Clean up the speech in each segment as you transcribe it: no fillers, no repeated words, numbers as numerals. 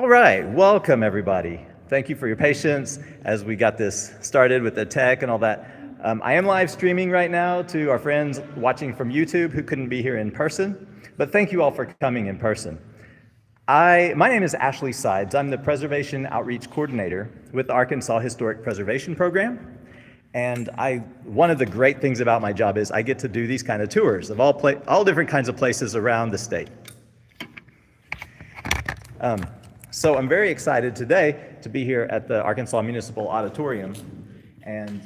All right, welcome everybody. Thank you for your patience as we got this started with the tech and all that. I am live streaming right now to our friends watching from YouTube who couldn't be here in person, but thank you all for coming in person. My name is Ashley Sides. I'm the Preservation Outreach Coordinator with the Arkansas Historic Preservation Program. And one of the great things about my job is I get to do these kind of tours of all different kinds of places around the state. So I'm very excited today to be here at the Arkansas Municipal Auditorium. And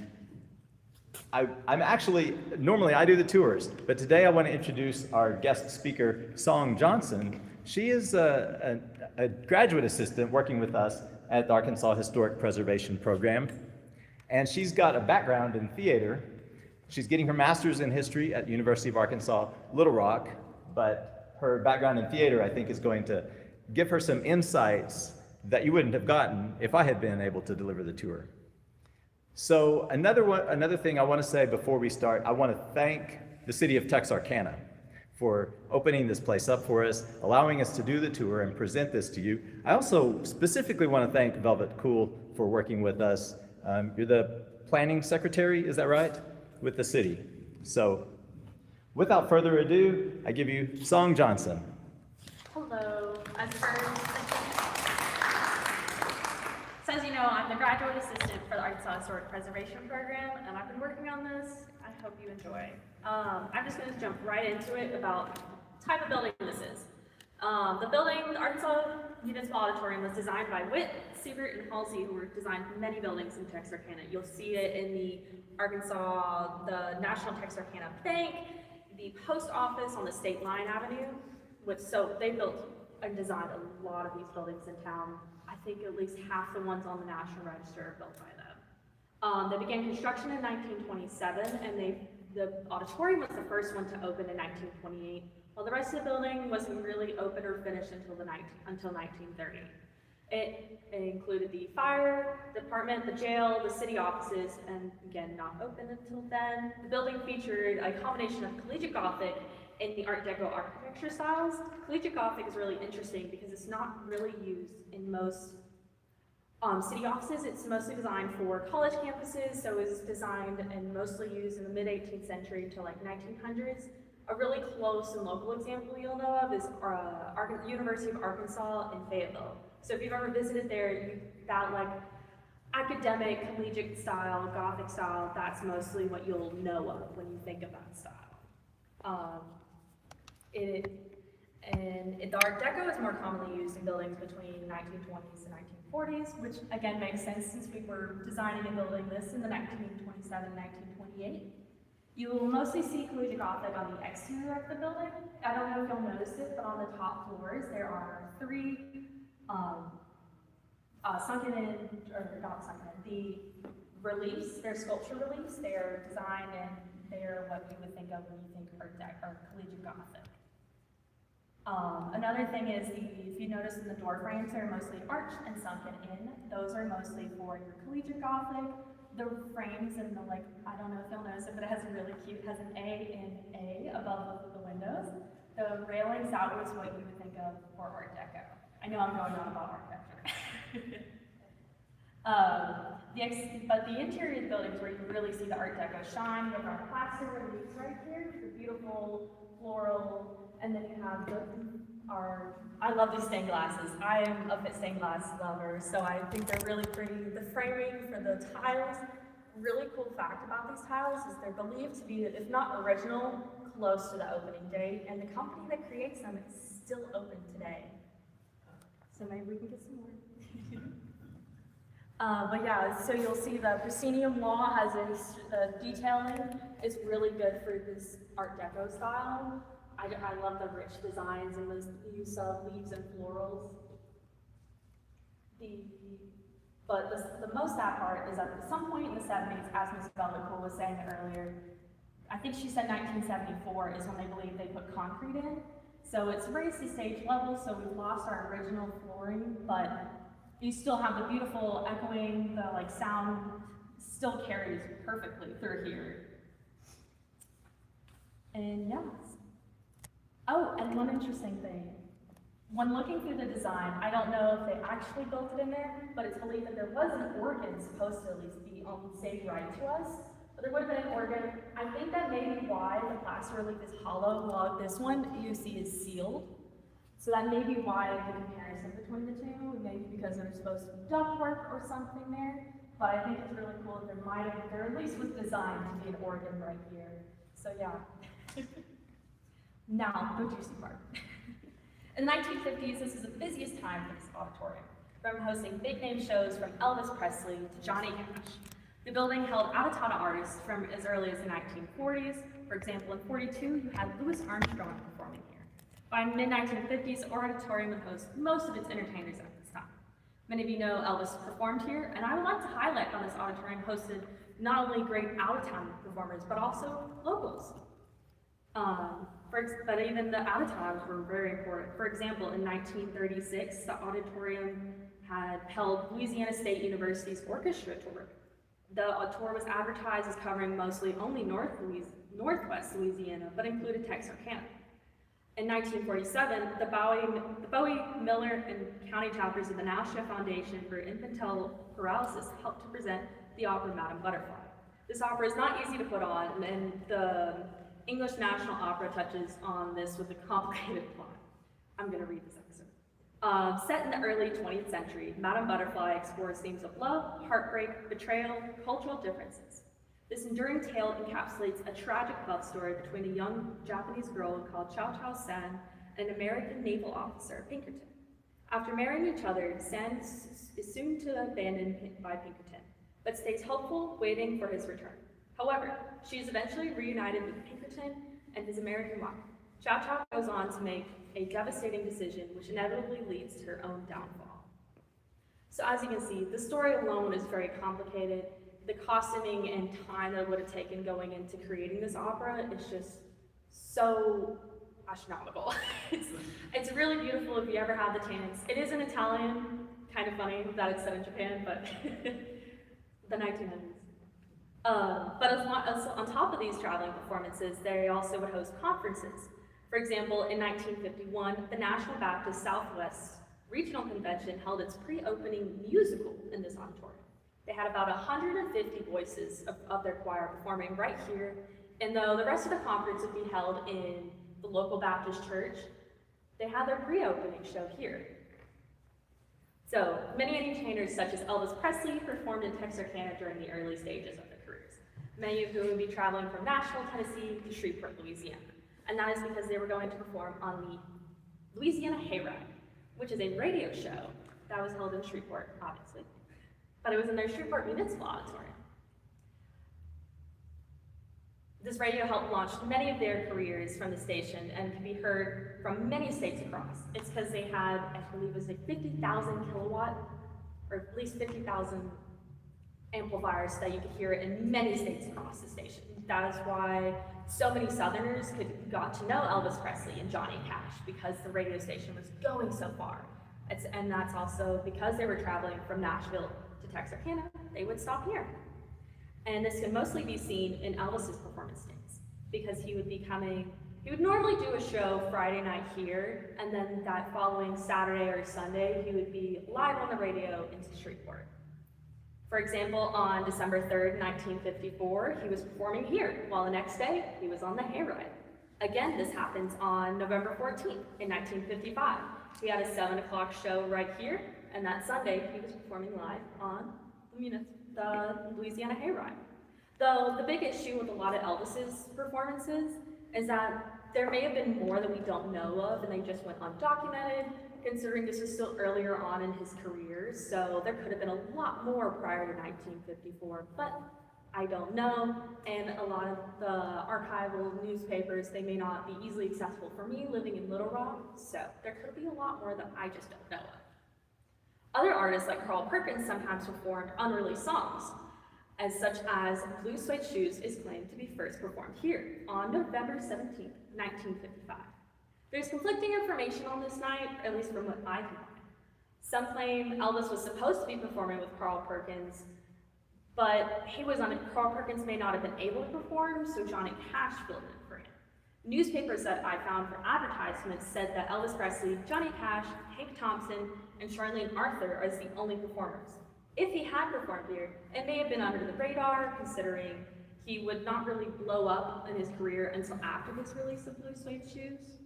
normally I do the tours, but today I want to introduce our guest speaker, Song Johnson. She is a graduate assistant working with us at the Arkansas Historic Preservation Program. And she's got a background in theater. She's getting her master's in history at University of Arkansas, Little Rock, but her background in theater, I think, is going to give her some insights that you wouldn't have gotten if I had been able to deliver the tour. So another thing I want to say before we start, I want to thank the city of Texarkana for opening this place up for us, allowing us to do the tour and present this to you. I also specifically want to thank Velvet Cool for working with us. You're the planning secretary, is that right? With the city. So without further ado, I give you Song Johnson. Hello. As you know, I'm the graduate assistant for the Arkansas Historic Preservation Program, and I've been working on this. I hope you enjoy. I'm just going to jump right into it about the type of building this is. The building, the Arkansas Municipal Auditorium, was designed by Witt, Siebert, and Halsey, who designed many buildings in Texarkana. You'll see it in the the National Texarkana Bank, the post office on the State Line Avenue, so they built and designed a lot of these buildings in town. I think at least half the ones on the National Register are built by them. They began construction in 1927, and the auditorium was the first one to open in 1928, while the rest of the building wasn't really open or finished until 1930. It included the fire department, the jail, the city offices, and again, not open until then. The building featured a combination of collegiate Gothic and the Art Deco architecture styles. Collegiate Gothic is really interesting because it's not really used in most city offices. It's mostly designed for college campuses, so it was designed and mostly used in the mid-18th century to like 1900s. A really close and local example you'll know of is University of Arkansas in Fayetteville. So if you've ever visited there, that like academic, collegiate style, Gothic style, that's mostly what you'll know of when you think of that style. The Art Deco is more commonly used in buildings between 1920s and 1940s, which again makes sense since we were designing and building this in the 1927-1928. You will mostly see collegiate Gothic on the exterior of the building. I don't know if you'll notice it, but on the top floors there are three the reliefs. They're sculpture reliefs. They're designed and they're what you would think of when you think Art Deco or collegiate Gothic. Another thing is, if you notice in the door frames, they're mostly arched and sunken in. Those are mostly for your collegiate Gothic. The frames and I don't know if you'll notice it, but it has an A and A above both of the windows. The railings out was what you would think of for Art Deco. I know I'm going on about architecture. But the interior of the buildings where you really see the Art Deco shine, you have our plaster reliefs right here, the beautiful floral, and then you have I love these stained glasses. I am a stained glass lover, so I think they're really pretty. The framing for the tiles, really cool fact about these tiles is they're believed to be, if not original, close to the opening date, and the company that creates them is still open today. So maybe we can get some more. But yeah, so you'll see the proscenium wall has a detailing. It's really good for this Art Deco style. I love the rich designs and the use of leaves and florals. But the most sad part is at some point in the 70s, as Ms. Bellicool was saying earlier, I think she said 1974 is when they believe they put concrete in. So it's raised to stage level, so we've lost our original flooring, but you still have the beautiful echoing, the sound still carries perfectly through here. And yes. Oh, and one interesting thing. When looking through the design, I don't know if they actually built it in there, but it's believed that there was an organ supposed to at least be on stage right to us. But there would have been an organ. I think that may be why the plaster relief is hollow, while this one you see is sealed. So that may be why the comparison between the two, maybe because there's supposed to be ductwork or something there. But I think it's really cool that there at least was designed to be an organ right here. So yeah. Now, the juicy part. In the 1950s, this is the busiest time for this auditorium, from hosting big-name shows from Elvis Presley to Johnny Cash. The building held out-of-town artists from as early as the 1940s. For example, in 42, you had Louis Armstrong performing here. By mid-1950s, the auditorium would host most of its entertainers at this time. Many of you know Elvis performed here, and I would like to highlight how this auditorium hosted not only great out-of-town performers, but also locals. But even the out-of-towns were very important. For example, in 1936, the auditorium had held Louisiana State University's orchestra tour. The tour was advertised as covering mostly only Northwest Louisiana, but included Texarkana. In 1947, the Bowie, Miller, and county chapters of the National Foundation for Infantile Paralysis helped to present the opera Madame Butterfly. This opera is not easy to put on, and the English National Opera touches on this with a complicated plot. I'm going to read this excerpt. Set in the early 20th century, Madame Butterfly explores themes of love, heartbreak, betrayal, cultural differences. This enduring tale encapsulates a tragic love story between a young Japanese girl called Chow Chow San and an American naval officer, Pinkerton. After marrying each other, San is soon to abandoned by Pinkerton, but stays hopeful, waiting for his return. However, she is eventually reunited with Pinkerton and his American wife. Chow Chow goes on to make a devastating decision, which inevitably leads to her own downfall. So as you can see, the story alone is very complicated. The costuming and time that it would have taken going into creating this opera is just so astronomical. It's really beautiful if you ever have the chance. It is in Italian, kind of funny that it's set in Japan, but the 1900s. But on top of these traveling performances, they also would host conferences. For example, in 1951, the National Baptist Southwest Regional Convention held its pre-opening musical in this auditorium. They had about 150 voices of their choir performing right here, and though the rest of the conference would be held in the local Baptist church, they had their pre-opening show here. So, many entertainers such as Elvis Presley performed in Texarkana during the early stages of their careers. Many of whom would be traveling from Nashville, Tennessee to Shreveport, Louisiana. And that is because they were going to perform on the Louisiana Hayride, which is a radio show that was held in Shreveport, obviously. But it was in their Shreveport Municipal Auditorium. This radio helped launch many of their careers from the station and can be heard from many states across. It's because they had, I believe it was like 50,000 kilowatt, or at least 50,000 amplifiers that you could hear in many states across the station. That is why so many Southerners got to know Elvis Presley and Johnny Cash, because the radio station was going so far. And that's also because they were traveling from Nashville to Texarkana, they would stop here. And this can mostly be seen in Elvis's performance days, because he would normally do a show Friday night here, and then that following Saturday or Sunday, he would be live on the radio into Shreveport. For example, on December 3rd, 1954, he was performing here, while the next day, he was on the Hayride. Again, this happens on November 14th, in 1955. He had a 7 o'clock show right here, and that Sunday, he was performing live on the Louisiana Hayride. Though the big issue with a lot of Elvis's performances is that there may have been more that we don't know of, and they just went undocumented, considering this was still earlier on in his career, so there could have been a lot more prior to 1954, but I don't know, and a lot of the archival newspapers, they may not be easily accessible for me living in Little Rock, so there could be a lot more that I just don't know of. Other artists like Carl Perkins sometimes performed unreleased songs, such as Blue Suede Shoes is claimed to be first performed here on November 17th, 1955. There's conflicting information on this night, at least from what I can find. Some claim Elvis was supposed to be performing with Carl Perkins, but Carl Perkins may not have been able to perform, so Johnny Cash filled in for him. Newspapers that I found for advertisements said that Elvis Presley, Johnny Cash, Hank Thompson, and Charlene Arthur are the only performers. If he had performed here, it may have been under the radar, considering he would not really blow up in his career until after his release of Blue Suede Shoes.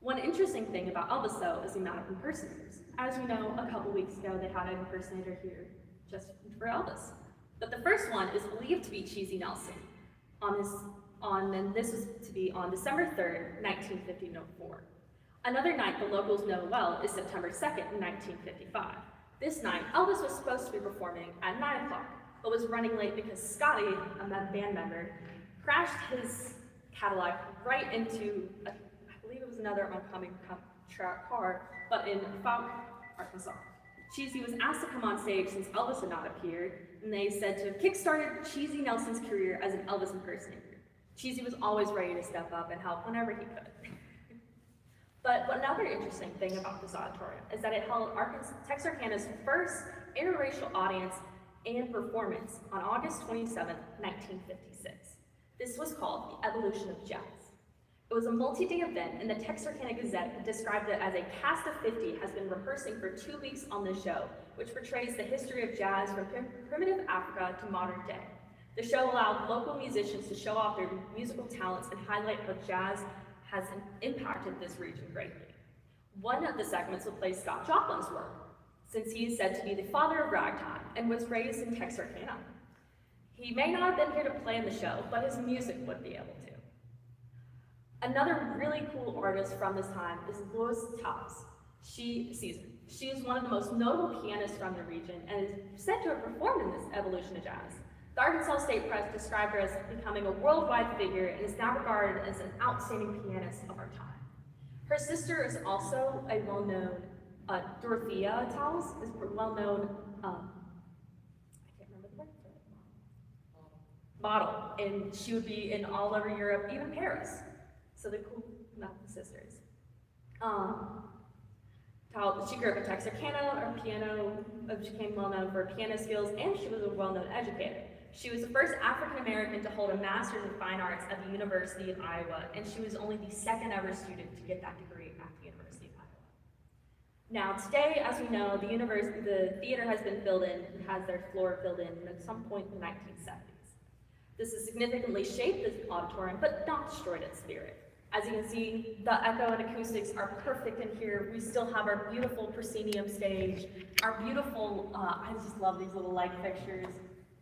One interesting thing about Elvis, though, is the amount of impersonators. As you know, a couple weeks ago, they had an impersonator here just for Elvis. But the first one is believed to be Cheesy Nelson, and this was to be on December 3rd, 1954. Another night the locals know well is September 2nd, 1955. This night, Elvis was supposed to be performing at 9 o'clock, but was running late because Scotty, a band member, crashed his Cadillac right into, I believe it was another oncoming car, but in Fouke, Arkansas. Cheesy was asked to come on stage since Elvis had not appeared, and they said to have kickstarted Cheesy Nelson's career as an Elvis impersonator. Cheesy was always ready to step up and help whenever he could. But another interesting thing about this auditorium is that it held Texarkana's first interracial audience and performance on August 27, 1956. This was called the Evolution of Jazz. It was a multi-day event, and the Texarkana Gazette described it as a cast of 50 has been rehearsing for 2 weeks on the show, which portrays the history of jazz from primitive Africa to modern day. The show allowed local musicians to show off their musical talents and highlight how jazz has impacted this region greatly. One of the segments will play Scott Joplin's work, since he is said to be the father of ragtime and was raised in Texarkana. He may not have been here to play in the show, but his music would be able to. Another really cool artist from this time is Lois Taubes. She is one of the most notable pianists from the region and is said to have performed in this evolution of jazz. The Arkansas State Press described her as becoming a worldwide figure and is now regarded as an outstanding pianist of our time. Her sister is also a well-known, Dorothea Taubes is well-known, I can't remember the word for it, model, and she would be in all over Europe, even Paris. So they're cool sisters. She grew up in Texarkana, she became well-known for piano skills, and she was a well-known educator. She was the first African-American to hold a Master's in Fine Arts at the University of Iowa, and she was only the second ever student to get that degree at the University of Iowa. Now today, as we know, the theater has been filled in, has their floor filled in at some point in the 1970s. This has significantly shaped the auditorium, but not destroyed its spirit. As you can see, the echo and acoustics are perfect in here. We still have our beautiful proscenium stage, our beautiful, I just love these little light fixtures.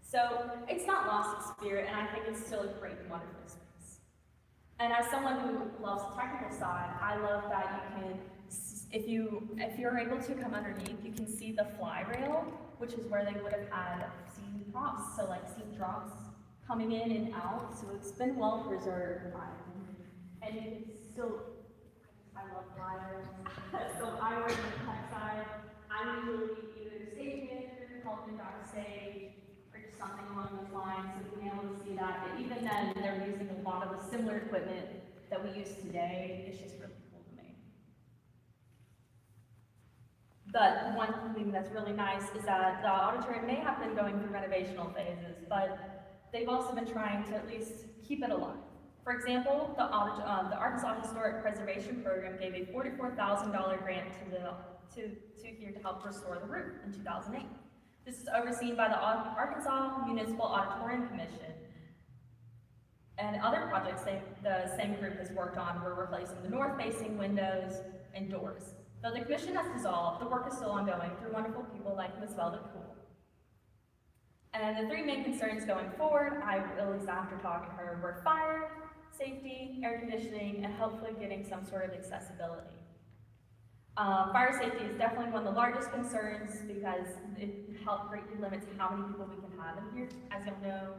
So it's not lost its spirit, and I think it's still a great, wonderful space. And as someone who loves the technical side, I love that you can, if you're able to come underneath, you can see the fly rail, which is where they would have had scene props, so like scene drops coming in and out. So it's been well preserved. And you can still, I love flyers. So I work on the tech side. I'm usually either stage manager, helping backstage, or just something along those lines. So being able to see that. But even then, they're using a lot of the similar equipment that we use today. It's just really cool to me. But one thing that's really nice is that the auditorium may have been going through renovational phases, but they've also been trying to at least keep it alive. For example, the Arkansas Historic Preservation Program gave a $44,000 grant to here to help restore the roof in 2008. This is overseen by the Arkansas Municipal Auditorium Commission. And other projects the same group has worked on were replacing the north-facing windows and doors. Though the commission has dissolved, the work is still ongoing through wonderful people like Ms. Velda Poole. And the three main concerns going forward, at least after talking to her, were fire, safety, air conditioning, and hopefully getting some sort of accessibility. Fire safety is definitely one of the largest concerns because it greatly limits how many people we can have in here. As you'll know,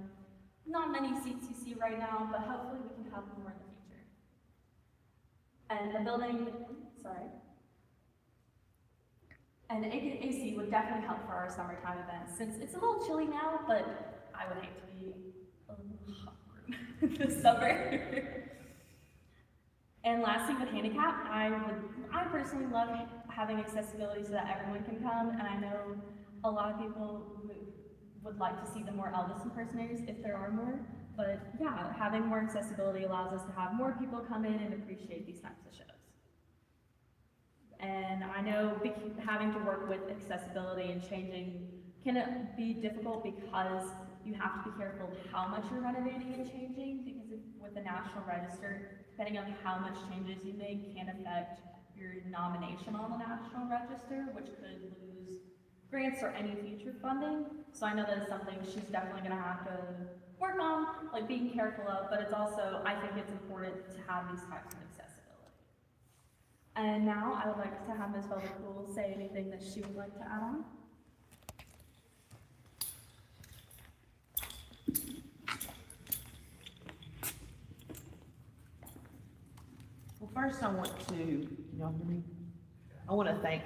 not many seats you see right now, but hopefully we can have more in the future. And the building, and AC would definitely help for our summertime events, since it's a little chilly now, but I would hate to be a little hot room this summer. And lastly, with handicap, I personally love having accessibility so that everyone can come, and I know a lot of people would like to see the more Elvis impersonators, if there are more, But yeah, having more accessibility allows us to have more people come in and appreciate these types of shows. And I know having to work with accessibility and changing can be difficult because you have to be careful how much you're renovating and changing, because with the National Register, depending on how much changes you make can affect your nomination on the National Register, which could lose grants or any future funding. So I know that is something she's definitely gonna have to work on, like being careful of, but it's also, I think it's important to have these types of accessibility. And now I would like to have Ms. Velderpool say anything that she would like to add on. Well, first I want to, I want to thank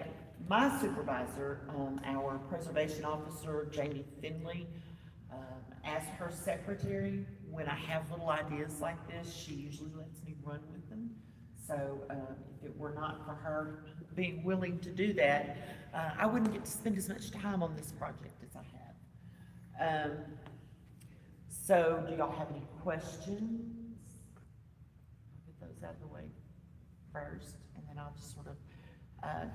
my supervisor, our preservation officer, Jamie Finley. As her secretary, when I have little ideas like this, she usually lets me run with them. So if it were not for her being willing to do that, I wouldn't get to spend as much time on this project as I have. So do y'all have any questions? I'll get those out of the way first, and then I'll just sort of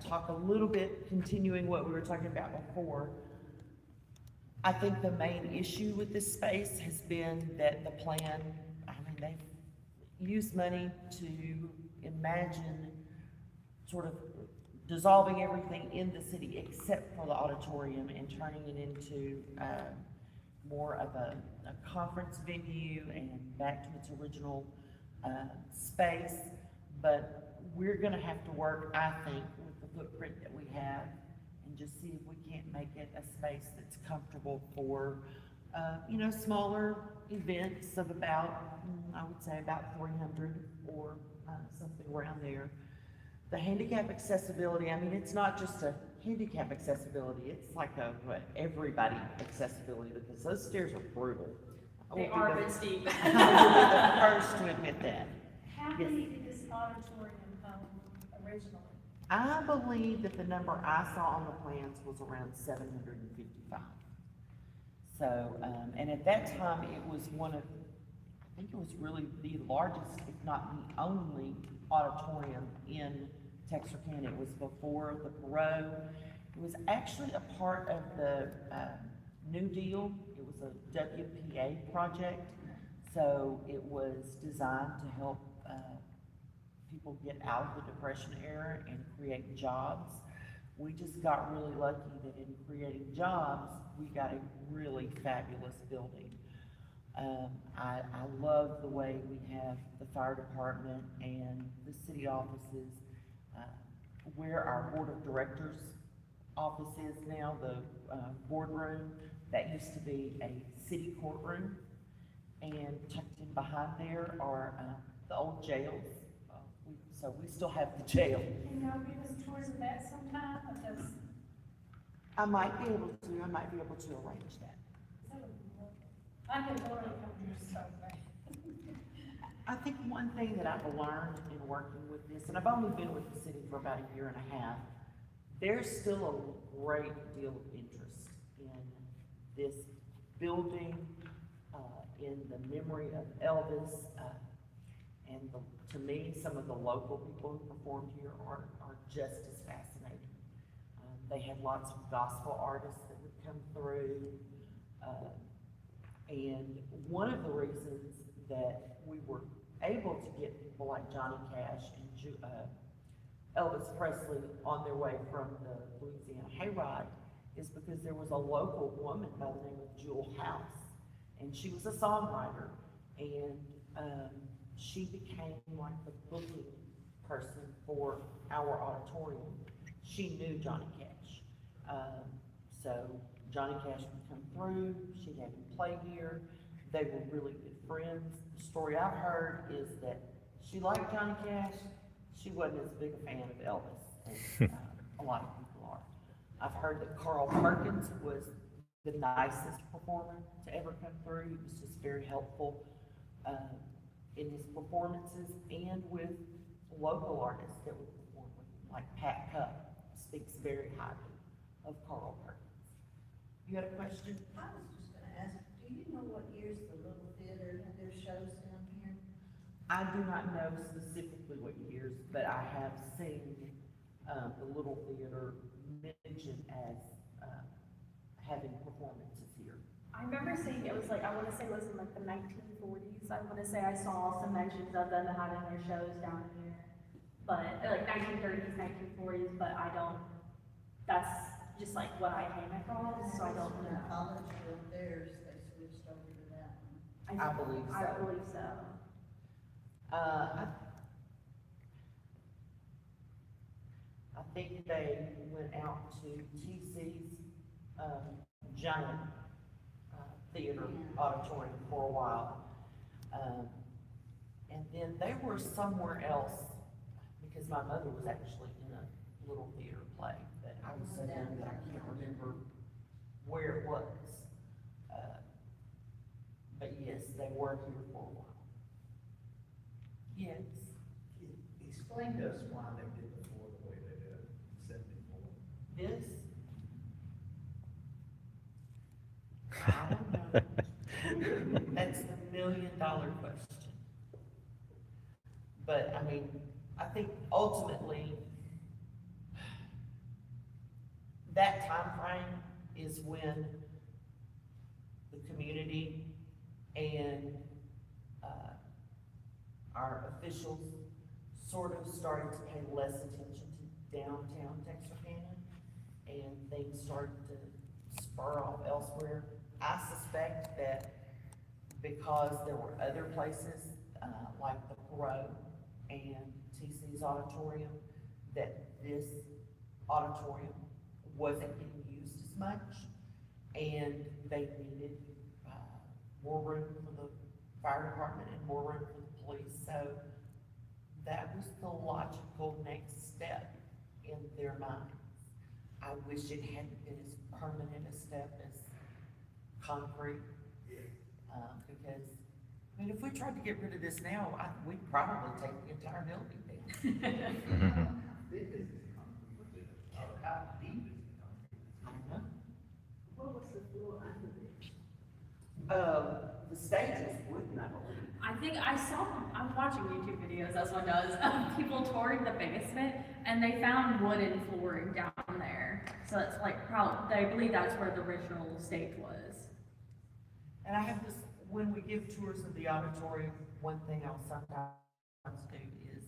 talk a little bit, continuing what we were talking about before. I think the main issue with this space has been that the plan, they've used money to imagine sort of dissolving everything in the city except for the auditorium and turning it into more of a conference venue and back to its original space. But we're gonna have to work, I think, with the footprint that we have and just see if we can't make it a space that's comfortable for, smaller events of about, I would say about 300 or something around there. The handicap accessibility, it's not just a handicap accessibility, it's like a everybody accessibility, because those stairs are brutal. They are a bit steep. I will be the first to admit that. How many did this auditorium originally? I believe that the number I saw on the plans was around 755. So, and at that time, it was one of, I think it was really the largest, if not the only auditorium in Texarkana. It was before the Perot. It was actually a part of the New Deal. It was a WPA project. So it was designed to help people get out of the Depression era and create jobs. We just got really lucky that in creating jobs, we got a really fabulous building. I love the way we have the fire department and the city offices, where our board of directors office is now, the boardroom. That used to be a city courtroom, and tucked in behind there are the old jails. So we still have the jail. Can y'all give us tours of that sometime? Because I might be able to arrange that. I can order from your stuff. I think one thing that I've learned in working with this, and I've only been with the city for about a year and a half, there's still a great deal of interest in this building, in the memory of Elvis, and to me, some of the local people who performed here are just as fascinating. They had lots of gospel artists that would come through, and one of the reasons that we were able to get people like Johnny Cash and Elvis Presley on their way from the Louisiana Hayride is because there was a local woman by the name of Jewel House, and she was a songwriter, and she became like the booking person for our auditorium. She knew Johnny Cash. So Johnny Cash would come through, she'd have him play here. They were really good friends. The story I've heard is that she liked Johnny Cash. She wasn't as big a fan of Elvis as a lot of people are. I've heard that Carl Perkins was the nicest performer to ever come through. He was just very helpful in his performances, and with local artists that would perform with him, like Pat Cup speaks very highly of Carl Perkins. You had a question? I was just gonna ask, do you know what years the little theater shows down here? I do not know specifically what years, but I have seen, the Little Theater mentioned as, having performances here. I remember seeing, it was like, I wanna say it was in like the 1940s, I wanna say I saw some mentions of them having their shows down here. But, like 1930s, 1940s, but I don't, that's just like what I came across, so I don't When know. college built theirs, they switched over to that one. I believe so. I believe so. I think they went out to TC's, giant, theater auditorium for a while. And then they were somewhere else, because my mother was actually in a little theater play, but I was so young that I can't remember where it was. But yes, they were here for a while. Yes. Explain to us why they did the floor the way they did in 74. This? I don't know. That's the $1,000,000 question. But, I mean, I think ultimately, that time frame is when the community and, our officials sort of started to pay less attention to downtown Texarkana, and things started to spur off elsewhere. I suspect that because there were other places, like the Perot and TC's Auditorium, that this auditorium wasn't getting used as much, and they needed, more room for the fire department and more room for the police, so that was the logical next step in their minds. I wish it hadn't been as permanent a step as concrete, because, I mean, if we tried to get rid of this now, we'd probably take the entire building down. Big is the concrete, how deep is the concrete? I don't know. What was the floor under it? The stage is wooden, I believe. I think I saw, I'm watching YouTube videos, as one does, of people touring the basement, and they found wooden flooring down there. So it's like, probably, I believe that's where the original stage was. And I have this, when we give tours of the auditorium, one thing I'll sometimes do is,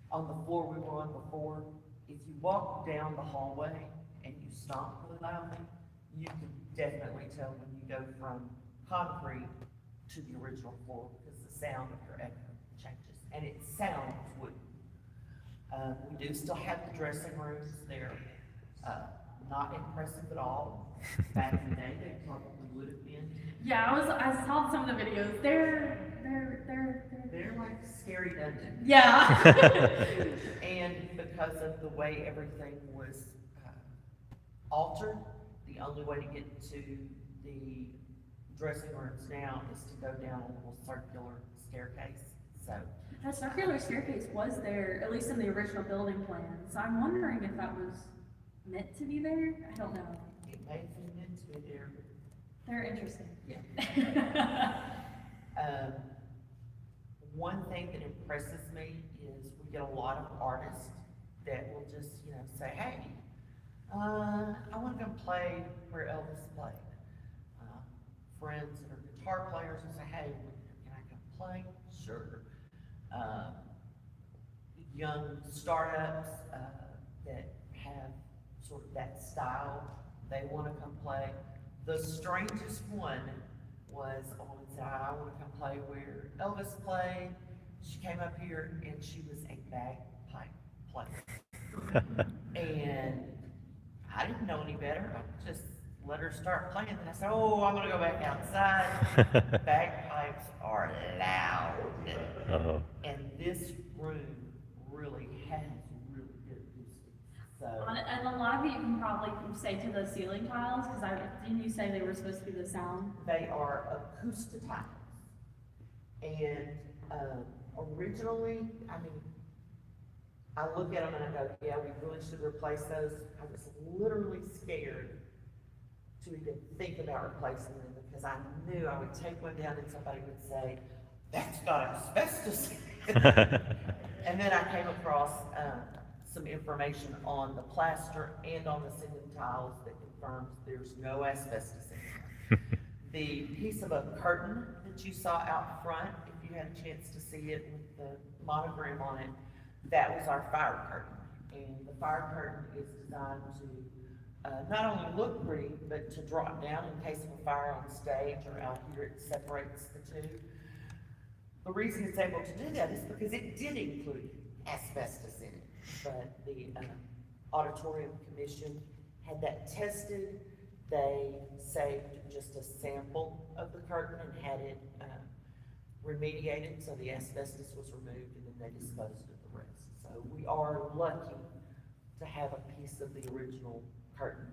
on the floor we were on before, if you walk down the hallway and you stomp really loudly, you can definitely tell when you go from concrete to the original floor, because the sound of your echo changes, and it sounds wooden. We do still have the dressing rooms. They're, not impressive at all. Back in the day, they probably would have been. Yeah, I saw some of the videos. They're They're like scary dungeons. yeah. And because of the way everything was, altered, the only way to get to the dressing rooms now is to go down a little circular staircase, so. That circular staircase was there, at least in the original building plan, so I'm wondering if that was meant to be there? I don't know. It may have been meant to be there. They're interesting. Yeah. One thing that impresses me is we get a lot of artists that will just, say, hey, I wanna come play where Elvis played. Friends that are guitar players will say, hey, can I come play? Sure. Young startups, that have sort of that style, they wanna come play. The strangest one was a woman said, I wanna come play where Elvis played. She came up here and she was a bagpipe player. And I didn't know any better, I just let her start playing, and I said, oh, I'm gonna go back outside. Bagpipes are loud. Uh-oh. And this room really has really good acoustics, so. And a lot of it you can probably say to the ceiling tiles, because didn't you say they were supposed to be the sound? They are acoustic-tiles. And, originally, I mean, I look at them and I go, yeah, we really should replace those. I was literally scared to even think about replacing them, because I knew I would take one down and somebody would say, that's got asbestos. And then I came across, some information on the plaster and on the ceiling tiles that confirms there's no asbestos in there. The piece of a curtain that you saw out front, if you had a chance to see it with the monogram on it, that was our fire curtain. And the fire curtain is designed to not only look pretty, but to drop down in case of a fire on stage or out here, it separates the two. The reason it's able to do that is because it did include asbestos in it, but the Auditorium Commission had that tested. They saved just a sample of the curtain and had it remediated, so the asbestos was removed, and then they disposed of the rest. So we are lucky to have a piece of the original curtain.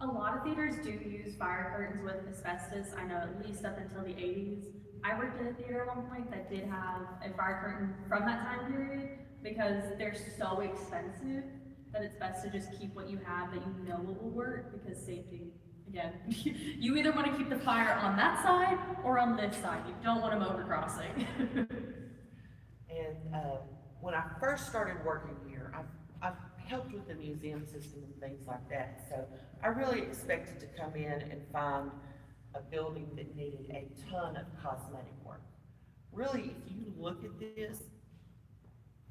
A lot of theaters do use fire curtains with asbestos. I know at least up until the 80s. I worked in a theater at one point that did have a fire curtain from that time period because they're so expensive that it's best to just keep what you have that you know it will work because safety, again, you either want to keep the fire on that side or on this side. You don't want them overcrossing. And when I first started working here, I've helped with the museum system and things like that. So I really expected to come in and find a building that needed a ton of cosmetic work. Really, if you look at this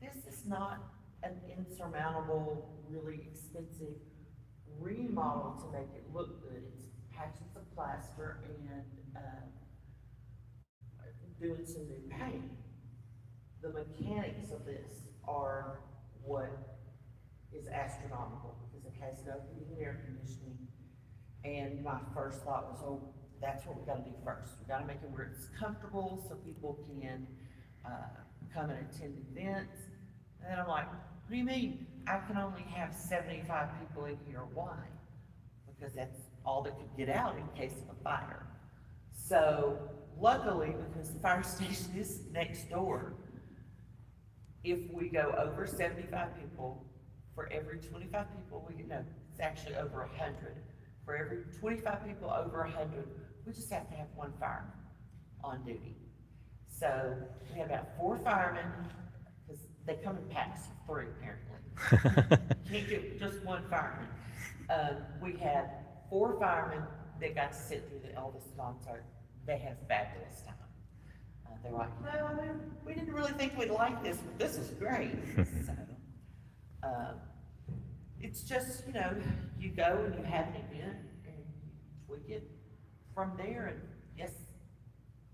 is not an insurmountable, really expensive remodel to make it look good. It's patches of plaster and doing some new paint. The mechanics of this are what is astronomical because it has no heating and air conditioning. And my first thought was, oh, that's what we gotta do first. We gotta make it where it's comfortable so people can come and attend events. And then I'm like, what do you mean? I can only have 75 people in here. Why? Because that's all that could get out in case of a fire. So luckily, because the fire station is next door, if we go over 75 people, for every 25 people we get, no, it's actually over 100. For every 25 people over 100, we just have to have one fireman on duty. So we have about 4 firemen, because they come in packs of 3 apparently. Can't get just one fireman. We had 4 firemen that got to sit through the Elvis concert. They had a fabulous time. They were like, no, we didn't really think we'd like this, but this is great. So, it's just, you know, you go and you have an event and you tweak it from there, and yes.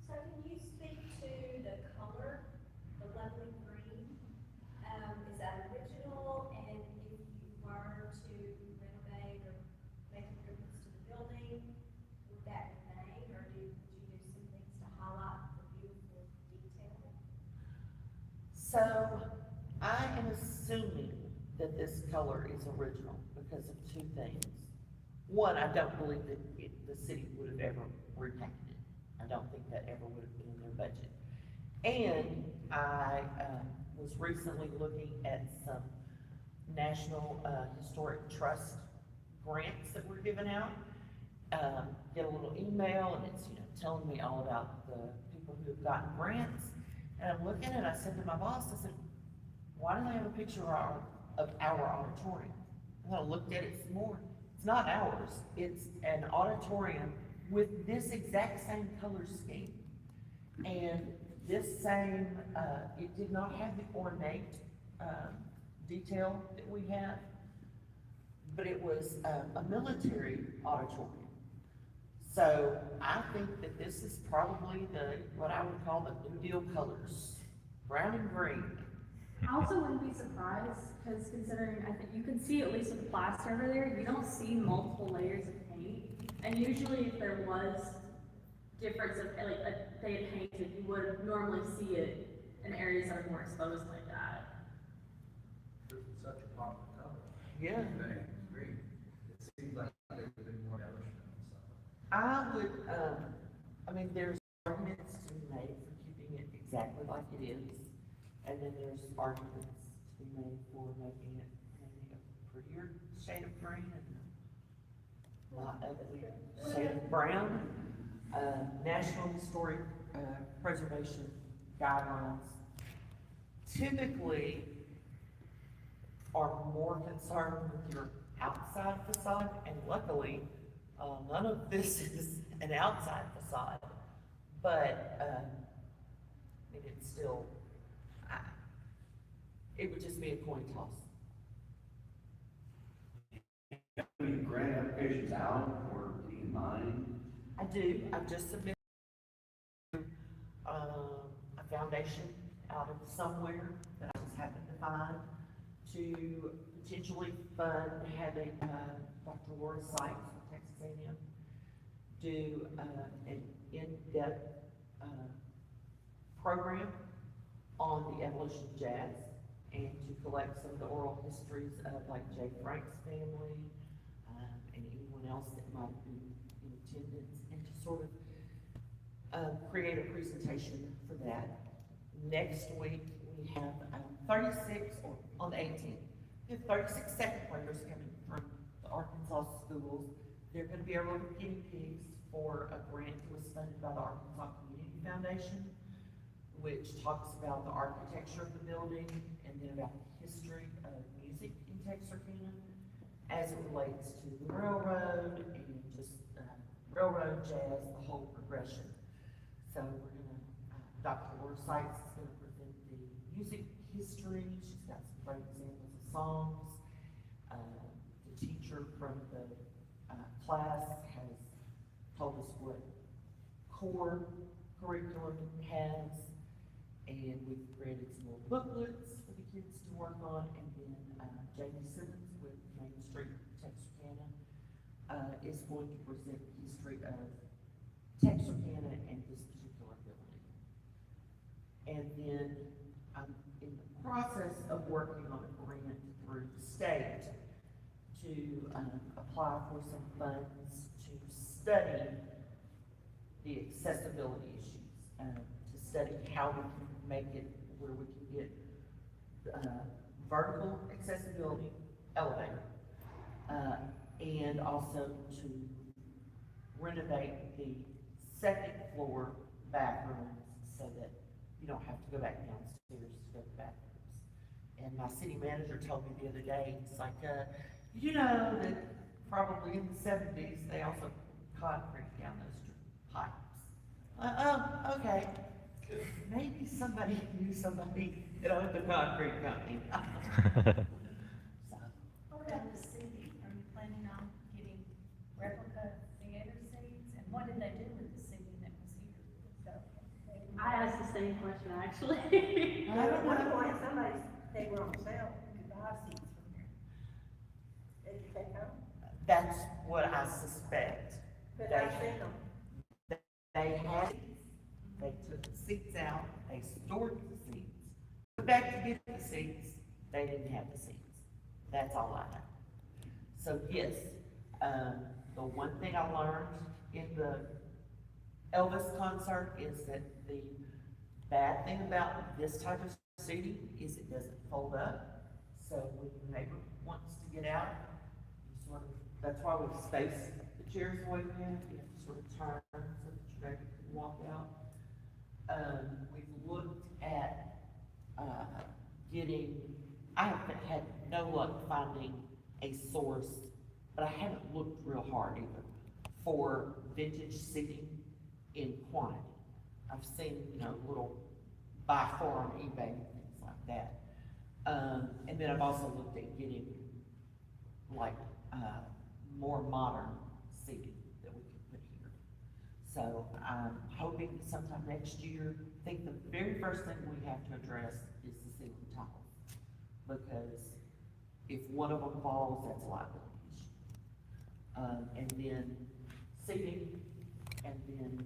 So can you speak to the color, the lovely green? Is that original? And if you were to renovate or make improvements to the building, would that remain, or would you do some things to highlight the beautiful detail? So I am assuming that this color is original because of 2 things. One, I don't believe that the city would have ever repainted it. I don't think that ever would have been in their budget. And I was recently looking at some National Historic Trust grants that were given out. Get a little email and it's, you know, telling me all about the people who have gotten grants. And I'm looking and I said to my boss, I said, why do they have a picture of our auditorium? And I looked at it some more. It's not ours. It's an auditorium with this exact same color scheme. And this same, it did not have the ornate detail that we have, but it was a military auditorium. So I think that this is probably what I would call the New Deal colors, brown and green. I also wouldn't be surprised, because considering, I think you can see at least with the plaster over there, you don't see multiple layers of paint. And usually if there was difference of, like, they had painted, you would normally see it in areas that are more exposed like that. This is such a popular color. Yeah. It's green. It seems like there could be more embellishment on something. I would, I mean, there's arguments to be made for keeping it exactly like it is. And then there's arguments to be made for making it maybe a prettier shade of green and not ugly shade of brown. National Historic Preservation guidelines typically are more concerned with your outside facade, and luckily, none of this is an outside facade, but, I mean, it's still, it would just be a coin toss. Any grant applications out or in mind? I do, I've just submitted, a foundation out of somewhere that I just happened to find to potentially fund having, Dr. Laura Sykes from Texas A&M do, an in-depth, program on the evolution of jazz and to collect some of the oral histories of like Jay Frank's family, and anyone else that might be in attendance, and to sort of, create a presentation for that. Next week, we have 36, or on the 18th, we have 36 second graders coming from the Arkansas schools. They're gonna be our little guinea pigs for a grant that was funded by the Arkansas Community Foundation, which talks about the architecture of the building and then about the history of music in Texarkana as it relates to the railroad and just railroad jazz, the whole progression. So we're gonna, Dr. Laura Sykes is gonna present the music history. She's got some great examples of songs. The teacher from the class has told us what core curriculum it has, and we've created some little booklets for the kids to work on, and then Jamie Simmons with Main Street Texarkana is going to present the history of Texarkana and this particular building. And then I'm in the process of working on a grant through the state to apply for some funds to study the accessibility issues, to study how we can make it where we can get vertical accessibility elevator, and also to renovate the second floor bathrooms so that you don't have to go back downstairs to go to the bathrooms. And my city manager told me the other day, it's like, you know, that probably in the 70s, they also concrete down those pipes. Oh, okay. Maybe somebody knew somebody that owned the concrete company. So, What about the seating? Are you planning on getting replica theater seats? And what did they do with the seating that was here? I asked the same question, actually. I don't What know. if somebody, they were on sale, could buy seats from there? They could take home? That's what I suspect. But They- I've seen them. They had seats, they took the seats out, they stored the seats, went back to get the seats, they didn't have the seats. That's all I know. So yes, the one thing I learned in the Elvis concert is that the bad thing about this type of seating is it doesn't fold up. So when your neighbor wants to get out, you sort of, that's why we space the chairs the way we have, you have to sort of turn so that your neighbor can walk out. We've looked at, I have had no luck finding a source, but I haven't looked real hard either, for vintage seating in quantity. I've seen, you know, little buy four on eBay and things like that. And then I've also looked at getting like, more modern seating that we can put here. So I'm hoping that sometime next year, I think the very first thing we have to address is the ceiling tiles. Because if one of them falls, that's a liability issue. And then seating, and then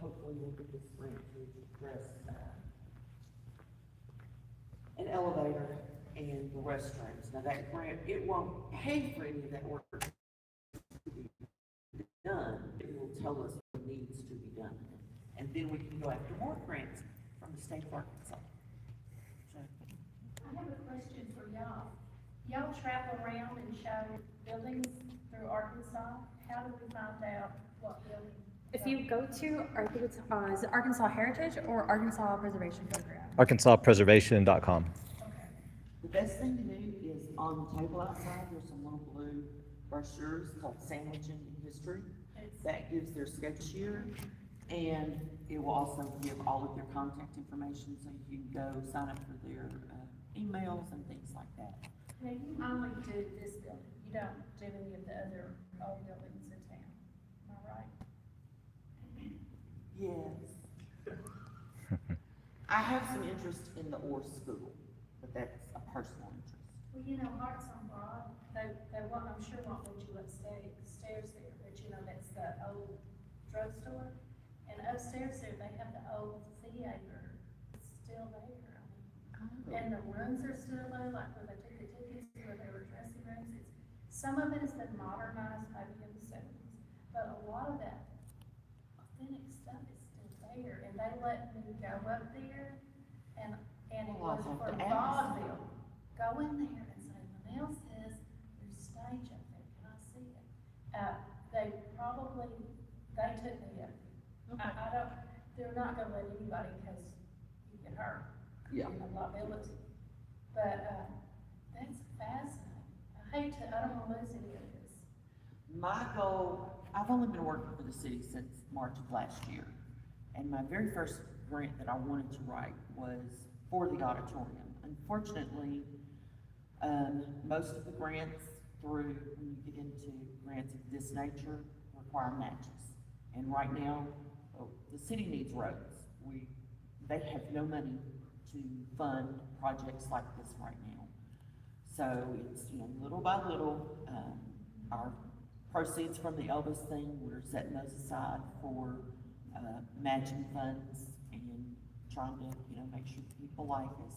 hopefully we'll get this grant to address, an elevator and the restrooms. Now that grant, it won't pay for any of that work to be done. It will tell us what needs to be done. And then we can go after more grants from the state of Arkansas. So, I have a question for y'all. Y'all travel around and show buildings through Arkansas. How do we find out what building? If you go to, I think it's, is it Arkansas Heritage or Arkansas Preservation Program? ArkansasPreservation.com. The best thing to do is on the table outside, there's some little blue brochures called Sandwiching History. That gives their sketch year, and it will also give all of their contact information, so you can go sign up for their emails and things like that. Now, you only do this building, you don't do any of the other old buildings in town, am I right? Yes. I have some interest in the Orr School, but that's a personal interest. Well, you know, Hearts on Broad, they want, I'm sure won't let you upstairs there, but you know, that's the old drugstore. And upstairs there, they have the old theater, it's still there. And the rooms are still there, like where they took the tickets, where they were dressing rooms. Some of it has been modernized maybe in the seventies, but a lot of that authentic stuff is still there. And they let me go up there, and it Oh, I'll was have for to ask. vaudeville. Go in there and say, Linnell says there's stage up there, can I see it? They took me up there. I don't, they're not gonna let anybody, because you get hurt. Yeah. And liability. But, that's fascinating. I don't wanna lose any of this. My goal, I've only been working for the city since March of last year, and my very first grant that I wanted to write was for the auditorium. Unfortunately, most of the grants when you get into grants of this nature, require matches. And right now, the city needs roads. They have no money to fund projects like this right now. So it's, little by little, our proceeds from the Elvis thing, we're setting those aside for, matching funds and trying to, make sure people like us.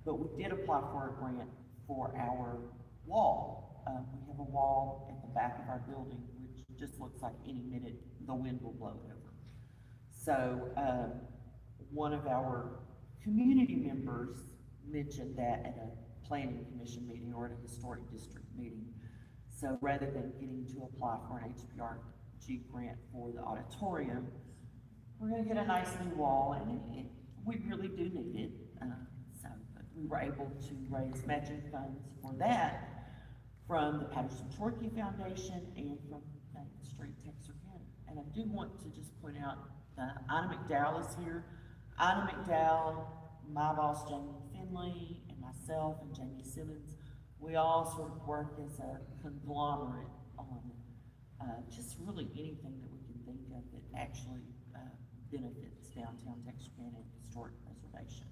But we did apply for a grant for our wall. We have a wall at the back of our building, which just looks like any minute the wind will blow it over. So, one of our community members mentioned that at a planning commission meeting or at a historic district meeting. So rather than getting to apply for an HPRG grant for the auditorium, we're gonna get a nice new wall, and we really do need it. But we were able to raise matching funds for that from the Patterson-Chorkey Foundation and from Main Street, Texarkana. And I do want to just point out, Ina McDowell is here. Ina McDowell, my boss Jamie Finley, and myself and Jamie Simmons, we all sort of work as a conglomerate on just really anything that we can think of that actually benefits downtown Texarkana and historic preservation.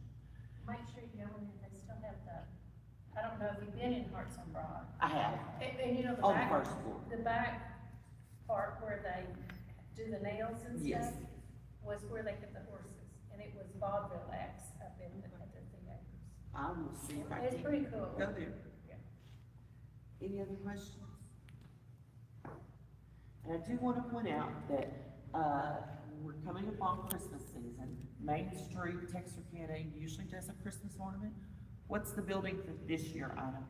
Make sure you go in there, they still have I don't know if you've been in Hearts on Broad. I have, And the on back, the first floor. the back part where they do the nails and Yes. stuff was where they get the horses, and it was vaudeville acts up at the theaters. I will see if I It's can pretty cool. go there. Yeah. Any other questions? And I do want to point out that, we're coming upon Christmas season. Main Street, Texarkana usually does a Christmas ornament. What's the building for this year, Ina?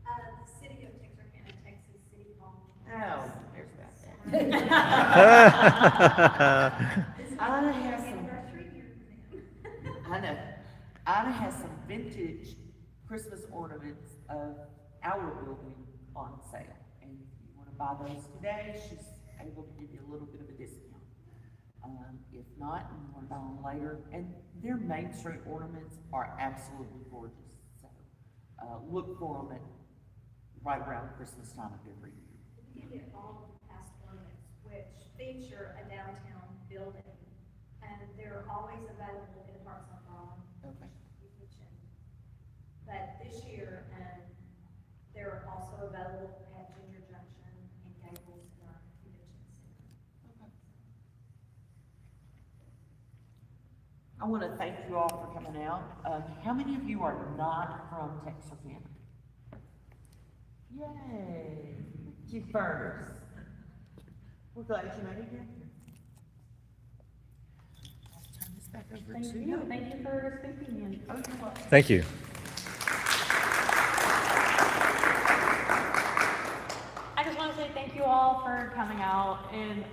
The city of Texarkana, Texas City Hall. Oh, there's that. This is Ina the has some, anniversary year for them. I know, Ina has some vintage Christmas ornaments of our building on sale. And if you want to buy those today, she's able to give you a little bit of a discount. If not, and you want to buy them later, and their Main Street ornaments are absolutely gorgeous. So, look for them right around Christmas time of every year. You get all the past ornaments, which feature a downtown building, and they're always available in Hearts on Broad. Okay. But this year, they're also available at Ginger Junction and Gables in our convention center. I want to thank you all for coming out. How many of you are not from Texarkana? Yay! You burners. We're glad you made it here. I'll turn this back over Thank to you, thank you for speaking and. Oh, you're welcome. Thank you. I just want to say thank you all for coming out, and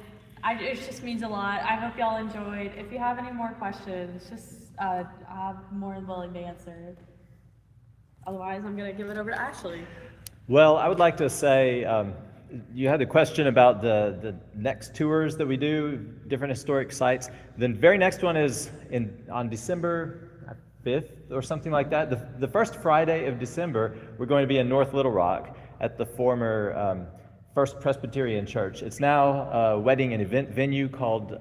it just means a lot. I hope y'all enjoyed. If you have any more questions, I'm more than willing to answer. Otherwise, I'm gonna give it over to Ashley. Well, I would like to say, you had a question about the next tours that we do, different historic sites. The very next one is on December 5th or something like that. The first Friday of December, we're going to be in North Little Rock at the former First Presbyterian Church. It's now a wedding and event venue called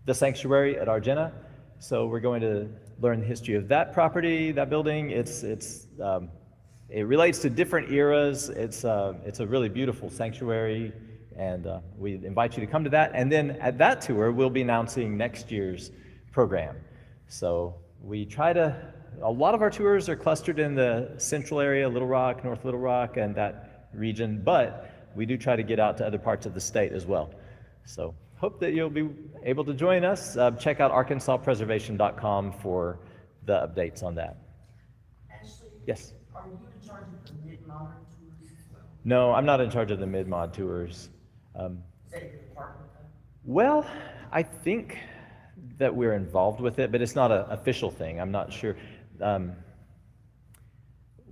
the Sanctuary at Argenta. So we're going to learn the history of that property, that building. It relates to different eras. It's a really beautiful sanctuary, and we invite you to come to that. And then at that tour, we'll be announcing next year's program. So a lot of our tours are clustered in the central area, Little Rock, North Little Rock, and that region, but we do try to get out to other parts of the state as well. So hope that you'll be able to join us. Check out arkansaspreservation.com for the updates on that. Ashley? Yes? Are you in charge of the mid-modern tours as well? No, I'm not in charge of the mid-mod tours. Is that your department though? Well, I think that we're involved with it, but it's not an official thing. I'm not sure.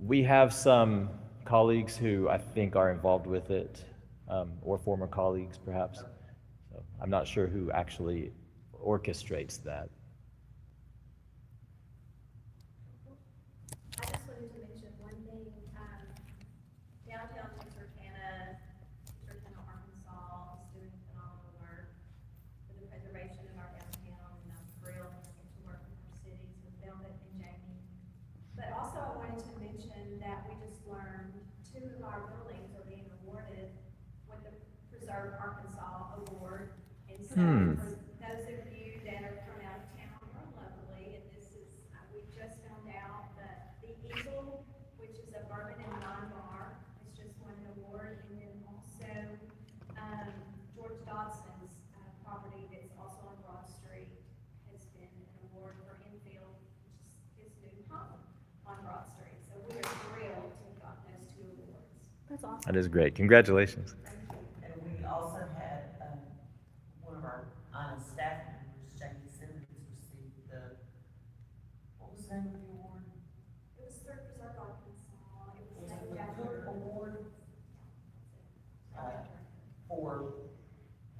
We have some colleagues who I think are involved with it, or former colleagues perhaps. So I'm not sure who actually orchestrates that. I just wanted to mention one thing, downtown Texarkana, Arkansas is doing phenomenal work for the preservation of our downtown, and I'm thrilled to get to work with our cities with Velvet and Jamie. But also I wanted to mention that we just learned 2 of our buildings are being awarded with the Preserve Arkansas Award. And so for those of you that are from out of town, you're lovely, and this is, we just found out that the Eagle, which is a bourbon and wine bar, has just won an award, and then also, George Dodson's, property that's also on Broad Street has been an award for infield, which is his new home on Broad Street. So we are thrilled to have gotten those 2 awards. That's awesome. That is great. Congratulations. And we also had, one of our honest staff members, Jamie Simmons, receive what was the name of the award? It was through Preserve Arkansas. It was Was it named the after. Cook Award? For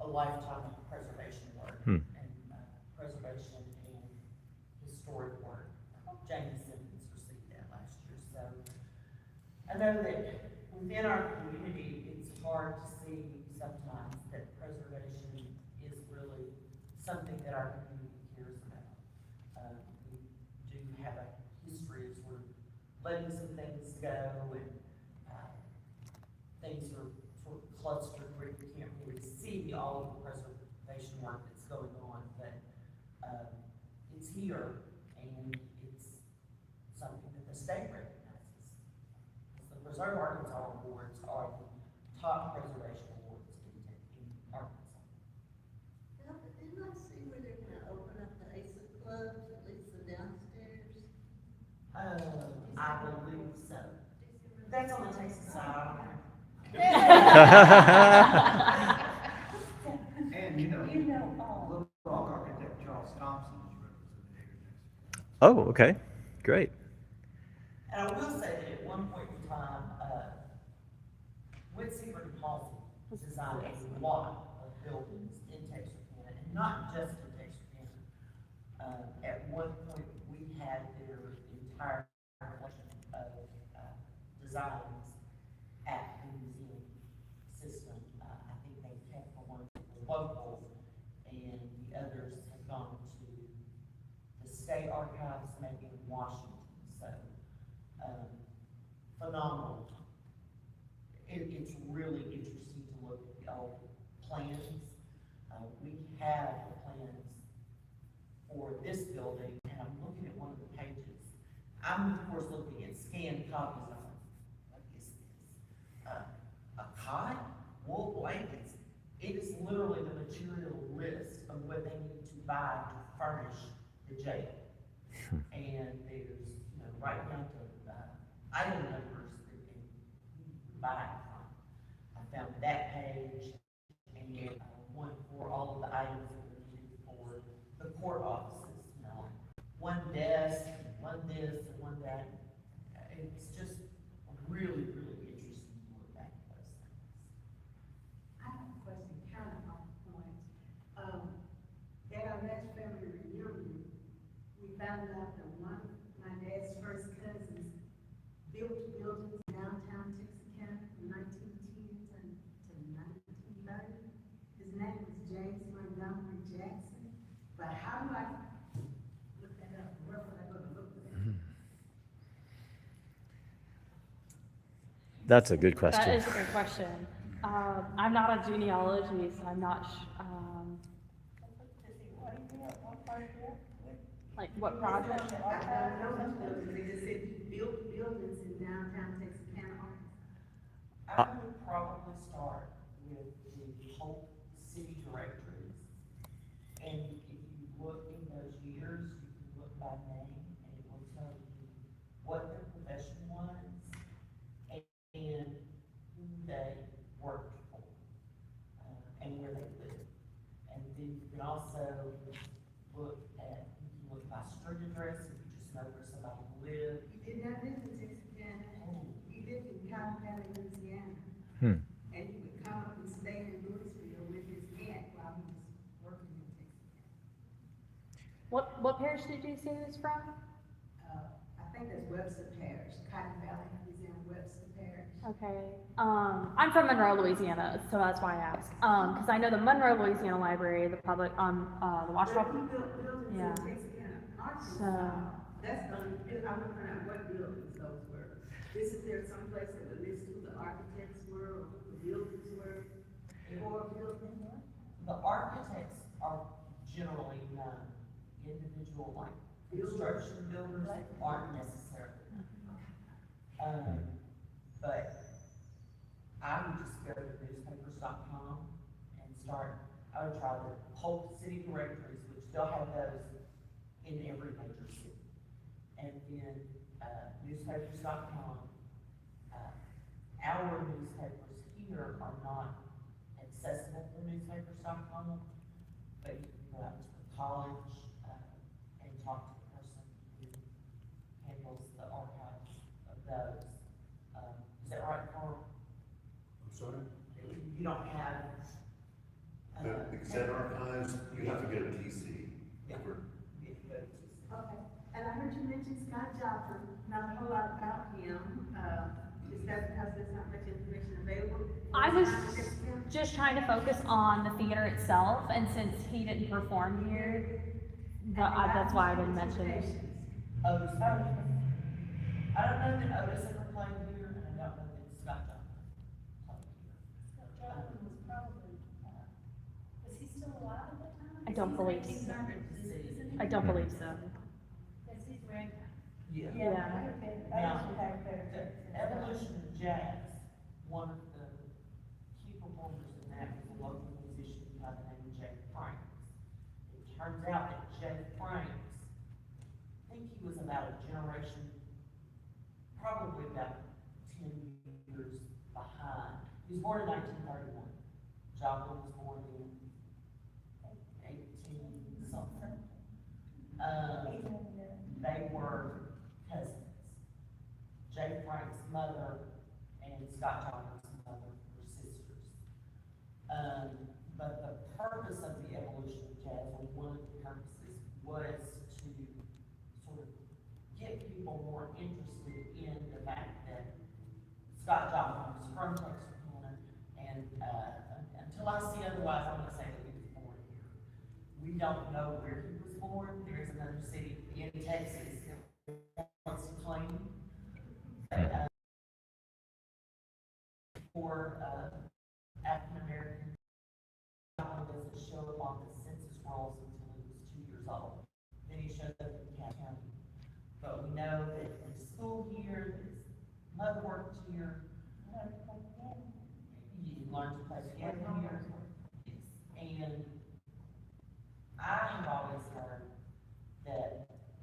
a lifetime of preservation work and preservation and historic work. Jamie Simmons received that last year, so I know that within our community, it's hard to see sometimes that preservation is really something that our community cares about. We do have a history of sort of letting some things go, and things are sort of clustered where you can't really see all of the preservation work that's going on, but it's here, and it's something that the state recognizes. The Preserve Arkansas Awards are the top preservation awards in Arkansas. Now, didn't I see where they're gonna open up the ASA clubs, at least the downstairs? I believe so. That's on the Texas side. And You know all. Little Rock architect Charles Thompson is represented here next. Oh, okay. Great. And I will say that at one point in time, Whitsinger and Halsey designed a lot of buildings in Texarkana, and not just in Texarkana. At one point, we had their entire collection of designs at the museum system. I think they kept the ones that were local, and the others have gone to the state archives, maybe in Washington. So, phenomenal. It's really interesting to look at the old plans. We have the plans for this building, and I'm looking at one of the pages. I'm of course looking at scanned copies of it. What is this? A cot, wool blankets. It is literally the material list of what they need to buy to furnish the jail. And there's, right down to item numbers that you can buy it from. I found that page, and one for all found out that one of my dad's first cousins built buildings in downtown Texarkana from 1910 to 1930. His name was James Montgomery Jackson. But how do I look that up? Where would I go to look for that? That's a good That question. is a good question. I'm not a genealogy, so I'm not, like what project? I don't know much buildings, they just said he built buildings in downtown Texarkana, Arkansas. I would probably start with the whole city directories. And if you look in those years, you can look by name and it will tell you what their profession was and who they worked for, and where they lived. And then you can also look at, you can look by street address, if you just know where somebody lived. He did not live in Texarkana, he lived in Colorado, Louisiana. Hmm. And he would come up and stay in Louisville with his aunt while he was working in Texarkana. What parish did you say he was from? I think that's Webster Parish, Cotton Valley, Louisiana, Webster Parish. Okay, I'm from Monroe, Louisiana, so that's why I asked. Cause I know the Monroe, Louisiana Library, the public, the Washington. But he built buildings Yeah. in Texarkana, Arkansas. So- That's the only, I want to find out what buildings those were. Is there someplace that would list who the architects were, or who the buildings were, or buildings? The architects are generally known, individual like construction builders aren't necessarily. But I would just go to newspapers.com and start, I would try the whole city directories, which they'll have those in every major city. And then, newspapers.com, our newspapers here are not accessible for newspapers.com, but you can go out to the college, and talk to the person who handles the archives of those. Is that right, Carl? I'm sorry? You don't have, The Exet archives, you have to get a TC. Yeah. For- Okay, and I heard you mention Scott Joplin, not a whole lot about him, is that because there's not much information available? I was just trying to focus on the theater itself, and since he didn't perform here, that's why I didn't mention it. Otis. I don't know that Otis ever played here, and I don't know that Scott Joplin played here. Joplin was probably, was he still alive at that time? I don't believe so. I don't believe so. Because he's very. Yeah. Yeah. Now, the evolution of jazz, one of the key performers in that was a local musician by the name of Jay Franks. It turns out that Jay Franks, I think he was about a generation, probably about 10 years behind. He was born in 1931. Joplin was born in 18 something. They were cousins. Jay Frank's mother and Scott Joplin's mother were sisters. But the purpose of the evolution of jazz, or one of the purposes, was to sort of get people more interested in the fact that Scott Joplin was from Texarkana, and until I see otherwise, I'm gonna say that he was born here. We don't know where he was born. There is another city in Texas that wants to claim. For African American, Joplin doesn't show up on the census rolls until he was 2 years old. Then he shows up in Cat County. But we know that he went to school here, that his mother worked here. He learned to play piano here. And I have always heard that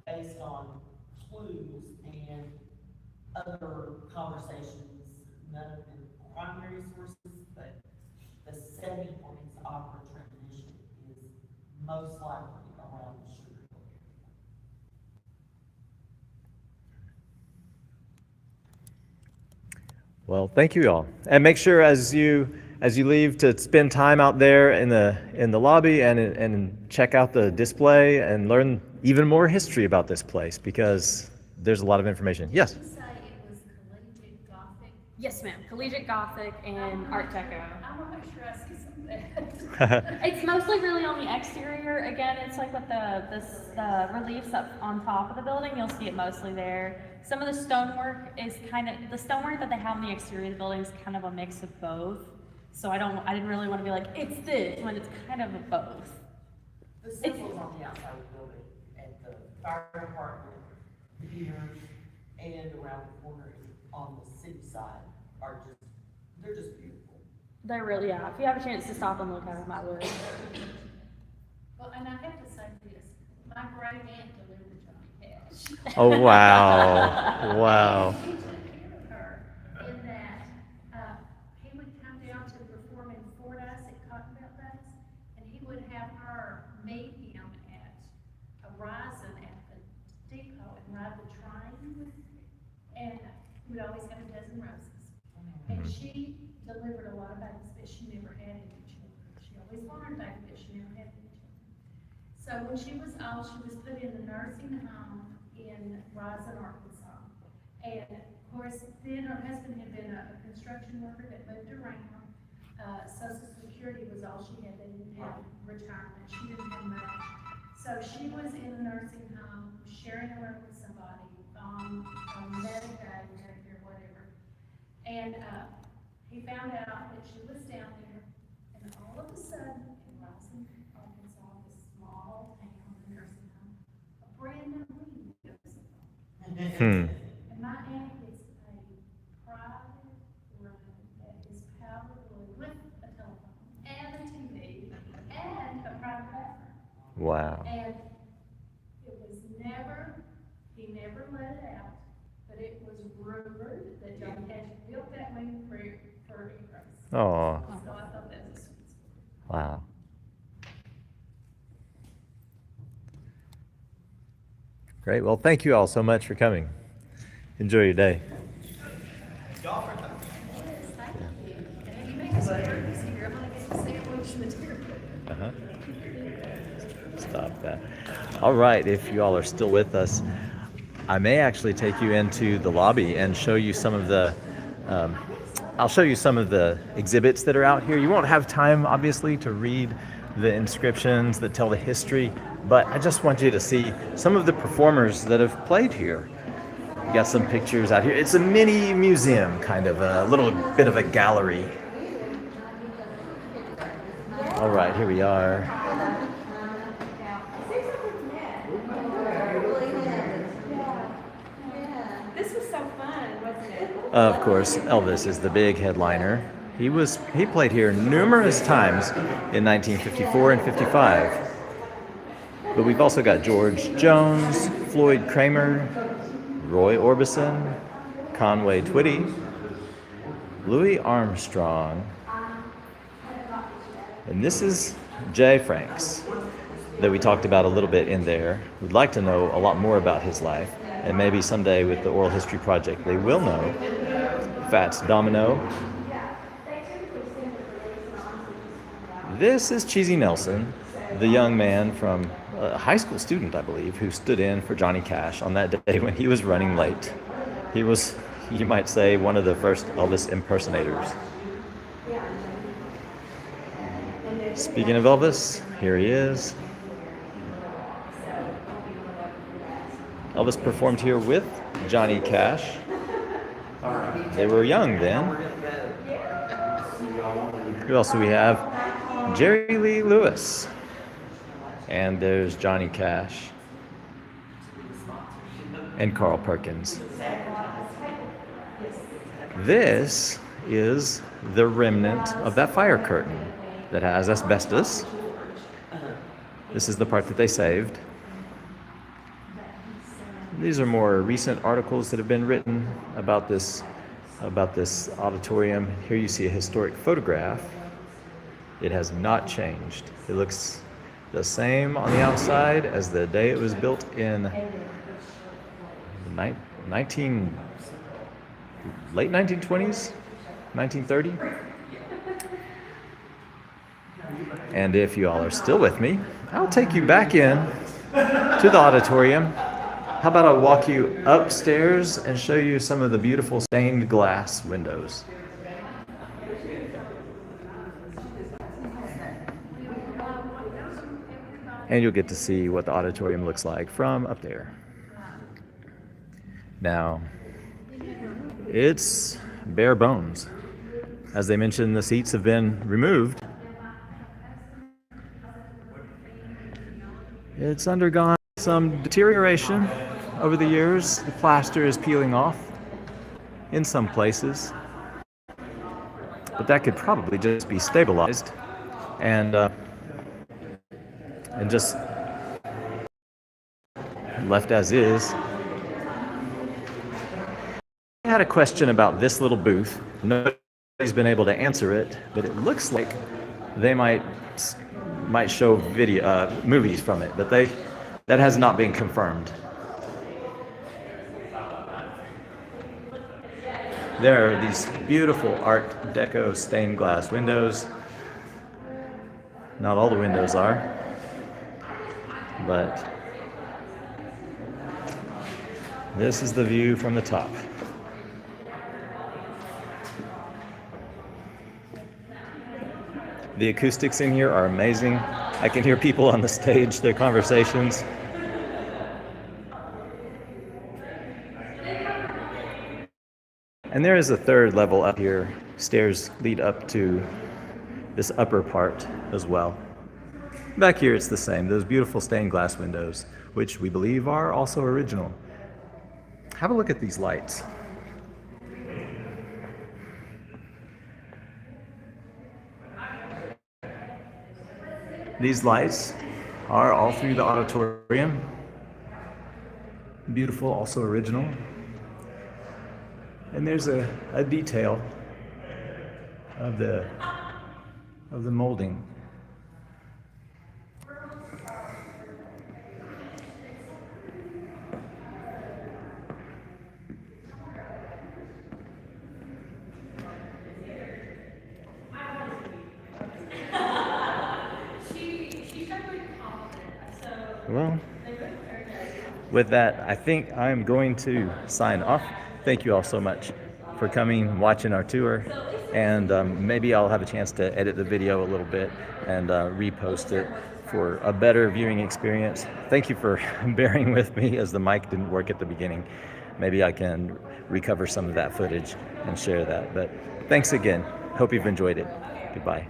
based on clues and other conversations, none of them primary sources, but the setting for his opera transmission is most likely around the Sugarhill area. Well, thank you all. And make sure as you leave to spend time out there in the lobby and check out the display and learn even more history about this place because there's a lot of information. Yes? Did you say it was collegiate Gothic? Yes, ma'am. Collegiate Gothic and Art Deco. I want to make sure I see some of that. It's mostly really on the exterior. Again, it's like with the reliefs up on top of the building, you'll see it mostly there. Some of the stonework is the stonework that they have on the exterior of the building is kind of a mix of both. So I didn't really want to be like, it's this, when it's kind of a both. The symbols on the outside of the building, at the fire department, here, and around the corners on the city side they're just beautiful. They're really, yeah. If you have a chance to stop and look at them, I would. Well, and I have to say this, my great aunt delivered Johnny Cash. Oh, wow. Wow. He took care of her in that, he would come down to perform in Fordyce at Cottonmouth Days, and he would have her meet him at Horizon at the depot and ride the train, and he would always have a dozen roses. And she delivered a lot of babies, but she never had any children. She always wanted a baby, but she never had any children. So when she was old, she was put in the nursing home in Rising, Arkansas. And of course, then her husband had been a construction worker that moved around. Social Security was all she had. They didn't have retirement. She didn't have much. So she was in a nursing home, sharing a room with somebody on Medicaid, Medicare, whatever. And he found out that she was down there, and all of a sudden, in Rising, Arkansas, this small town, nursing home, a brand new wing goes up. And my aunt is a private room that is powered with a telephone and a TV and a private bathroom. Wow. And it was he never let it out, but it was rumored that Johnny Cash built that wing for Grace. Oh, So I thought that was sweet. wow. Great. Well, thank you all so much for coming. Enjoy your day. Uh-huh. Stop that. All right, if you all are still with us, I may actually take you into the lobby and show you some of the I'll show you some of the exhibits that are out here. You won't have time, obviously, to read the inscriptions that tell the history, but I just want you to see some of the performers that have played here. You got some pictures out here. It's a mini museum, kind of a little bit of a gallery. All right, here we are. This was so fun, wasn't it? Of course, Elvis is the big headliner. He played here numerous times in 1954 and 55. But we've also got George Jones, Floyd Kramer, Roy Orbison, Conway Twitty, Louis Armstrong, and this is Jay Franks that we talked about a little bit in there. We'd like to know a lot more about his life, and maybe someday with the Oral History Project they will know. Fats Domino. This is Cheesy Nelson, the young man from a high school student, I believe, who stood in for Johnny Cash on that day when he was running late. He was, you might say, one of the first Elvis impersonators. Speaking of Elvis, here he is. Elvis performed here with Johnny Cash. They were young then. Who else do we have? Jerry Lee Lewis. And there's Johnny Cash. And Carl Perkins. This is the remnant of that fire curtain that has asbestos. This is the part that they saved. These are more recent articles that have been written about this auditorium. Here you see a historic photograph. It has not changed. It looks the same on the outside as the day it was built in late 1920s, 1930. And if you all are still with me, I'll take you back in to the auditorium. How about I walk you upstairs and show you some of the beautiful stained glass windows? And you'll get to see what the auditorium looks like from up there. Now, it's bare bones. As they mentioned, the seats have been removed. It's undergone some deterioration over the years. The plaster is peeling off in some places. But that could probably just be stabilized and just left as is. I had a question about this little booth. Nobody's been able to answer it, but it looks like they might show video movies from it, but that has not been confirmed. There are these beautiful Art Deco stained glass windows. Not all the windows are, but this is the view from the top. The acoustics in here are amazing. I can hear people on the stage, their conversations. And there is a third level up here. Stairs lead up to this upper part as well. Back here it's the same, those beautiful stained glass windows, which we believe are also original. Have a look at these lights. These lights are all through the auditorium. Beautiful, also original. And there's a detail of the molding. Well, with that, I think I'm going to sign off. Thank you all so much for coming, watching our tour, and maybe I'll have a chance to edit the video a little bit and repost it for a better viewing experience. Thank you for bearing with me as the mic didn't work at the beginning. Maybe I can recover some of that footage and share that. But thanks again. Hope you've enjoyed it. Goodbye.